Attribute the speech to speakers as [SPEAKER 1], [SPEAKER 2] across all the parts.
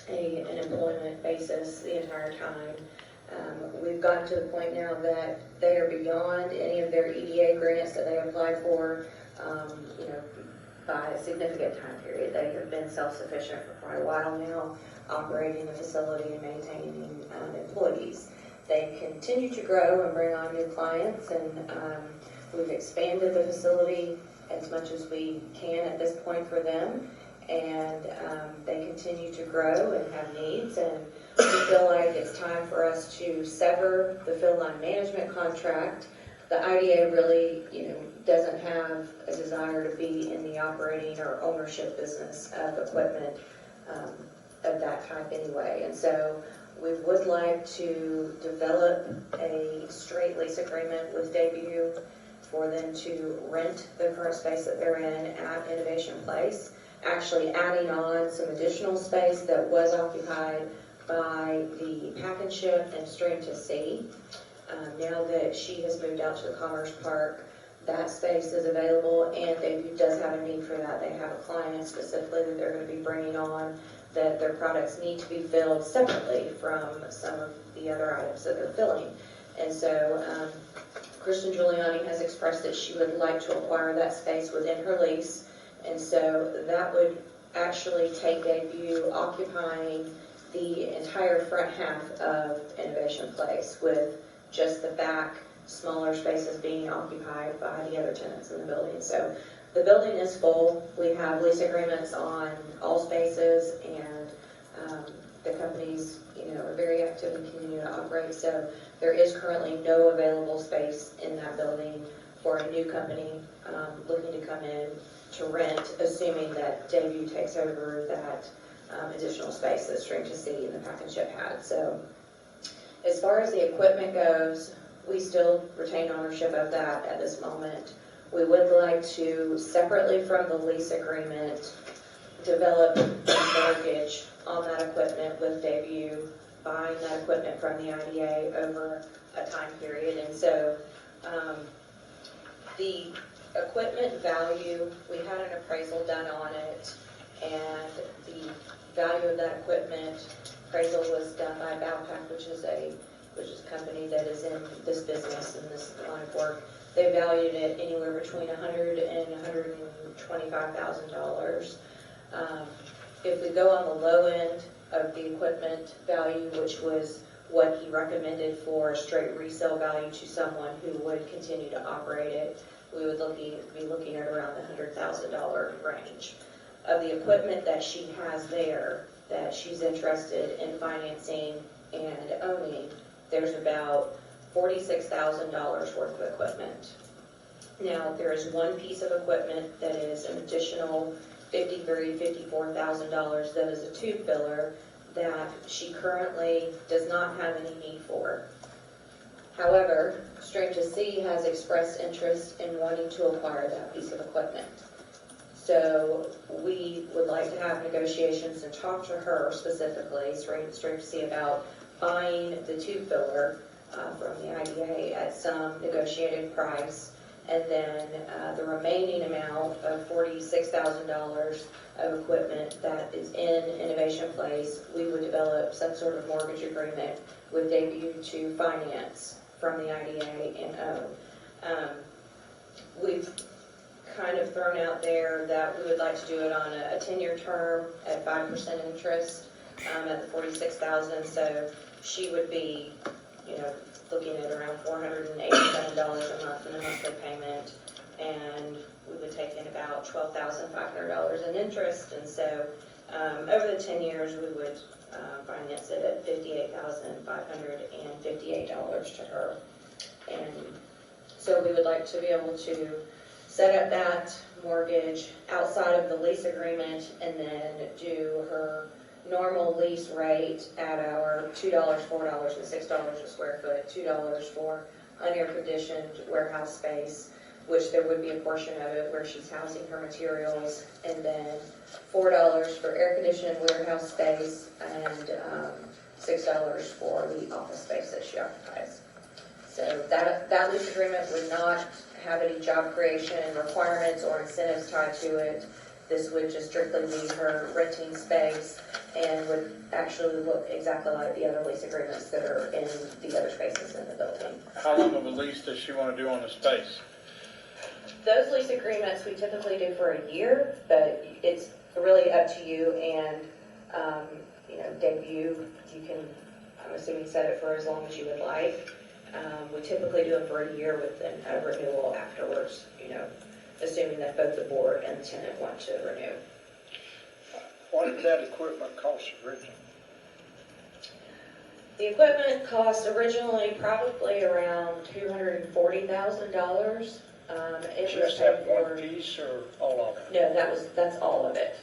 [SPEAKER 1] an employment basis the entire time. We've gotten to the point now that they are beyond any of their EDA grants that they applied for, by a significant time period. They have been self-sufficient for quite a while now, operating the facility and maintaining employees. They continue to grow and bring on new clients, and we've expanded the facility as much as we can at this point for them, and they continue to grow and have needs, and we feel like it's time for us to sever the field line management contract. The IDA really, doesn't have a desire to be in the operating or ownership business of equipment of that type anyway, and so we would like to develop a straight lease agreement with Debut for them to rent the current space that they're in at Innovation Place, actually adding on some additional space that was occupied by the Pack and Ship and Stream to Sea. Now that she has moved out to the Commerce Park, that space is available, and Debut does have a need for that. They have a client specifically that they're going to be bringing on, that their products need to be filled separately from some of the other items that they're filling. And so Kristen Giuliani has expressed that she would like to acquire that space within her lease, and so that would actually take Debut occupying the entire front half of Innovation Place, with just the back smaller spaces being occupied by the other tenants in the building. So the building is full. We have lease agreements on all spaces, and the companies, are very active and continue to operate. So there is currently no available space in that building for a new company looking to come in to rent, assuming that Debut takes over that additional space that Stream to Sea and the Pack and Ship had. So as far as the equipment goes, we still retain ownership of that at this moment. We would like to, separately from the lease agreement, develop a mortgage on that equipment with Debut, buying that equipment from the IDA over a time period. And so the equipment value, we had an appraisal done on it, and the value of that equipment appraisal was done by Bowpack, which is a company that is in this business and this line of work. They valued it anywhere between $100,000 and $125,000. If we go on the low end of the equipment value, which was what he recommended for a straight resale value to someone who would continue to operate it, we would be looking at around the $100,000 range. Of the equipment that she has there that she's interested in financing and owning, there's about $46,000 worth of equipment. Now, there is one piece of equipment that is an additional $54,000 that is a tube filler that she currently does not have any need for. However, Stream to Sea has expressed interest in wanting to acquire that piece of equipment. So we would like to have negotiations and talk to her specifically, Stream to Sea, about buying the tube filler from the IDA at some negotiated price, and then the remaining amount of $46,000 of equipment that is in Innovation Place, we would develop some sort of mortgage agreement with Debut to finance from the IDA and own. We've kind of thrown out there that we would like to do it on a 10-year term at 5% interest at the $46,000. So she would be, looking at around $487 a month in a monthly payment, and we would take in about $12,500 in interest. And so over the 10 years, we would finance it at $58,558 to her. And so we would like to be able to set up that mortgage outside of the lease agreement, and then do her normal lease rate at our $2, $4, and $6 a square foot. $2 for unair-conditioned warehouse space, which there would be a portion of it where she's housing her materials, and then $4 for air-conditioned warehouse space, and $6 for the office space that she occupies. So that lease agreement would not have any job creation requirements or incentives tied to it. This would just strictly be her renting space and would actually look exactly like the other lease agreements that are in the other spaces in the building.
[SPEAKER 2] How long of a lease does she want to do on the space?
[SPEAKER 1] Those lease agreements we typically do for a year, but it's really up to you. And, Dave, you can, I'm assuming, set it for as long as you would like. We typically do it for a year with a renewal afterwards, assuming that both the board and the tenant want to renew.
[SPEAKER 3] What did that equipment cost originally?
[SPEAKER 1] The equipment cost originally probably around $240,000.
[SPEAKER 3] Just that one piece or all of it?
[SPEAKER 1] No, that's all of it,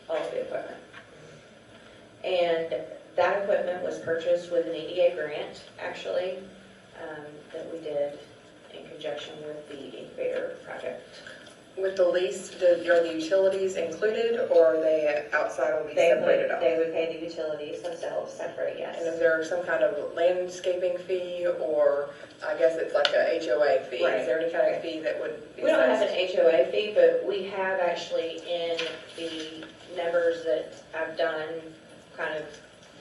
[SPEAKER 1] all of the equipment. And that equipment was purchased with an EDA grant, actually, that we did in conjunction with the Incubator project.
[SPEAKER 4] With the lease, are the utilities included, or are they outside will be separated out?
[SPEAKER 1] They would pay the utilities themselves separate, yes.
[SPEAKER 4] And is there some kind of landscaping fee, or I guess it's like a HOA fee?
[SPEAKER 1] Right.
[SPEAKER 4] Is there any kind of fee that would be
[SPEAKER 1] We don't have
[SPEAKER 4] assessed?
[SPEAKER 1] an HOA fee, but we have actually in the numbers that I've done kind of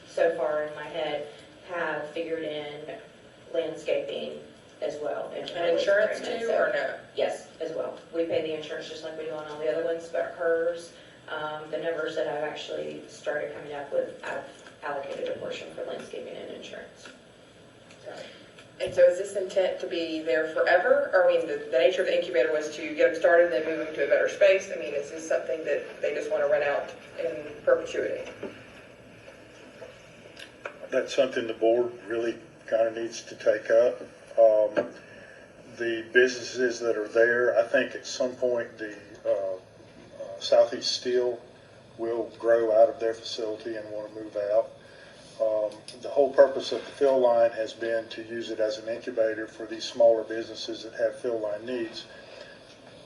[SPEAKER 1] so far in my head, have figured in landscaping as well.
[SPEAKER 4] And insurance too, or no?
[SPEAKER 1] Yes, as well. We pay the insurance just like we do on all the other ones, but hers, the numbers that I've actually started coming up with, I've allocated a portion for landscaping and insurance.
[SPEAKER 4] And so is this intent to be there forever? Or, I mean, the nature of the incubator was to get them started and then move them to a better space. I mean, is this something that they just want to rent out in perpetuity?
[SPEAKER 5] That's something the board really kind of needs to take up. The businesses that are there, I think at some point the Southeast Steel will grow out of their facility and want to move out. The whole purpose of the fill line has been to use it as an incubator for these smaller businesses that have fill line needs.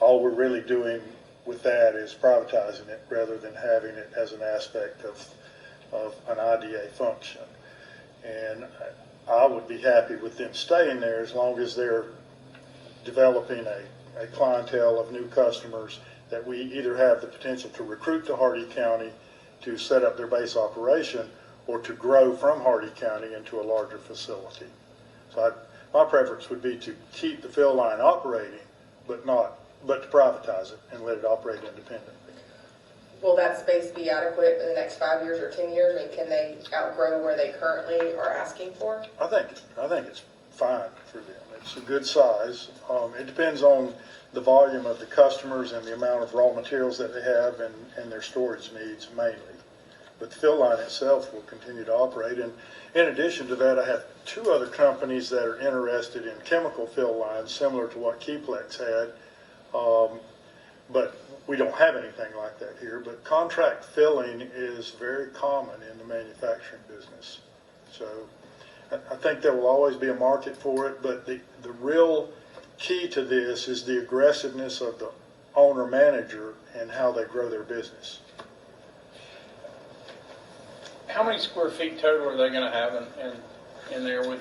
[SPEAKER 5] All we're really doing with that is privatizing it rather than having it as an aspect of an IDA function. And I would be happy with them staying there as long as they're developing a clientele of new customers that we either have the potential to recruit to Hardee County to set up their base operation or to grow from Hardee County into a larger facility. So my preference would be to keep the fill line operating, but to privatize it and let it operate independently.
[SPEAKER 4] Will that space be adequate in the next 5 years or 10 years? I mean, can they outgrow where they currently are asking for?
[SPEAKER 5] I think it's fine for them. It's a good size. It depends on the volume of the customers and the amount of raw materials that they have and their storage needs mainly. But the fill line itself will continue to operate. And in addition to that, I have two other companies that are interested in chemical fill lines similar to what Keyplex had. But we don't have anything like that here. But contract filling is very common in the manufacturing business. So I think there will always be a market for it, but the real key to this is the aggressiveness of the owner-manager and how they grow their business.
[SPEAKER 2] How many square feet total are they going to have in there with?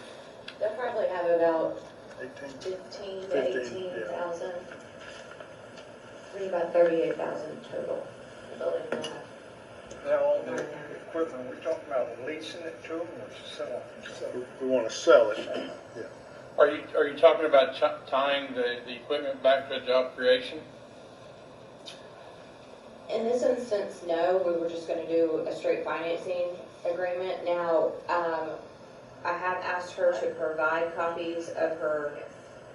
[SPEAKER 1] They'll probably have about
[SPEAKER 5] 18?
[SPEAKER 1] 15 to
[SPEAKER 5] 15,
[SPEAKER 1] 18,000. Maybe about 38,000 total. The building will have.
[SPEAKER 3] Now, on the equipment, we're talking about leasing it to them or selling it?
[SPEAKER 5] We want to sell it. Yeah.
[SPEAKER 2] Are you talking about tying the equipment back to a job creation?
[SPEAKER 1] In this instance, no. We were just going to do a straight financing agreement. Now, I have asked her to provide copies of her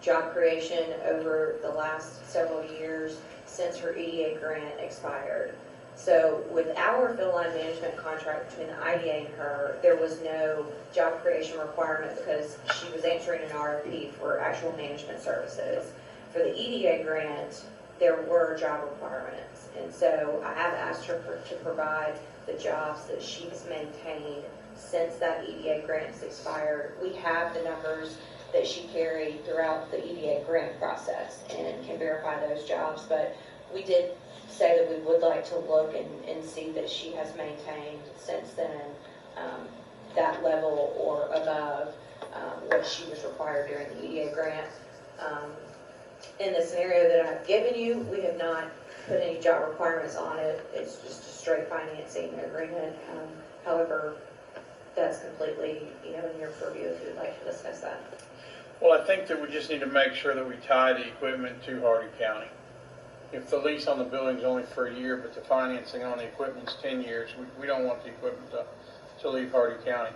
[SPEAKER 1] job creation over the last several years since her EDA grant expired. So with our fill line management contract between the IDA and her, there was no job creation requirement because she was answering an RFP for actual management services. For the EDA grant, there were job requirements. And so I have asked her to provide the jobs that she's maintained since that EDA grant has expired. We have the numbers that she carried throughout the EDA grant process and can verify those jobs, but we did say that we would like to look and see that she has maintained since then that level or above what she was required during the EDA grant. In the scenario that I've given you, we have not put any job requirements on it. It's just a straight financing agreement. However, that's completely, in your purview if you'd like to discuss that.
[SPEAKER 2] Well, I think that we just need to make sure that we tie the equipment to Hardee County. If the lease on the building's only for a year, but the financing on the equipment's 10 years, we don't want the equipment to leave Hardee County.